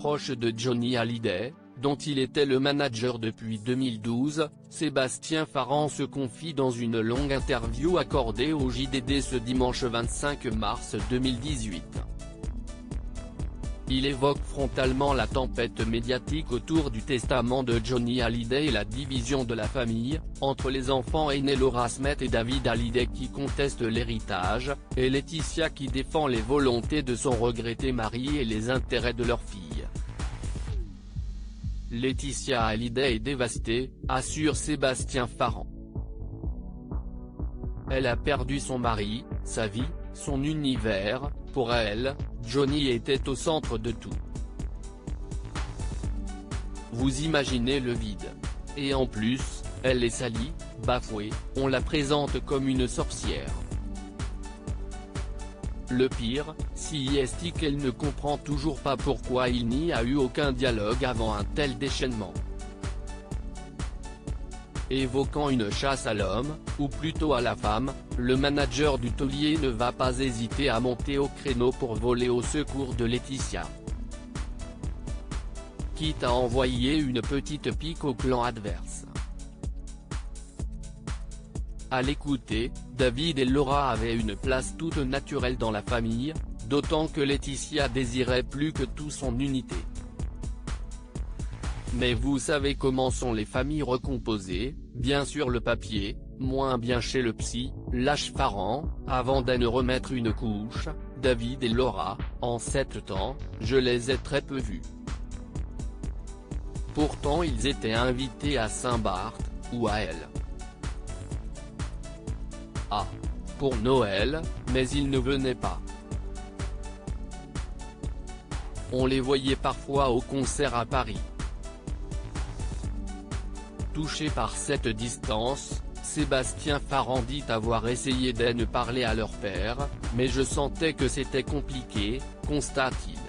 proche de Johnny Hallyday, dont il était le manager depuis 2012, Sébastien Farran se confie dans une longue interview accordée au JDD ce dimanche 25 mars 2018. Il évoque frontalement la tempête médiatique autour du testament de Johnny Hallyday et la division de la famille, entre les enfants aînés Laura Smet et David Hallyday qui contestent l'héritage, et Laetitia qui défend les volontés de son regretté mari et les intérêts de leur fille. Laetitia Hallyday est dévastée, assure Sébastien Farran. Elle a perdu son mari, sa vie, son univers. Pour elle, Johnny était au centre de tout. Vous imaginez le vide. Et en plus, elle est salie, bafouée, on la présente comme une sorcière. Le pire, si est qu'elle ne comprend toujours pas pourquoi il n'y a eu aucun dialogue avant un tel déchaînement. Évoquant une chasse à l'homme, ou plutôt à la femme, le manager du taulier ne va pas hésiter à monter au créneau pour voler au secours de Laetitia. Quitte à envoyer une petite pique au clan adverse. À l'écouter, David et Laura avaient une place toute naturelle dans la famille, d'autant que Laetitia désirait plus que tout son unité. Mais vous savez comment sont les familles recomposées, bien sur le papier, moins bien chez le psy, lâche Farran, avant d'en remettre une couche. David et Laura, en 7 ans, je les ai très peu vus. Pourtant ils étaient invités à Saint-Barth, ou à elle. Ah. Pour Noël, mais ils ne venaient pas. On les voyait parfois au concert à Paris. Touché par cette distance, Sébastien Farran dit avoir essayé d'en parler à leur père, mais je sentais que c'était compliqué, constate-t-il.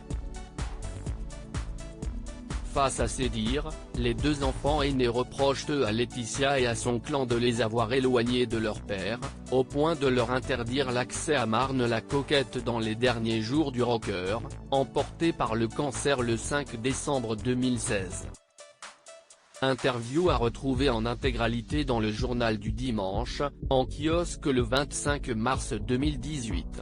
Face à ces dires, les deux enfants aînés reprochent à Laetitia et à son clan de les avoir éloignés de leur père, au point de leur interdire l'accès à Marne la Coquette dans les derniers jours du rocker, emporté par le cancer le 5 décembre 2016. Interview à retrouver en intégralité dans le journal du dimanche, en kiosque le 25 mars 2018.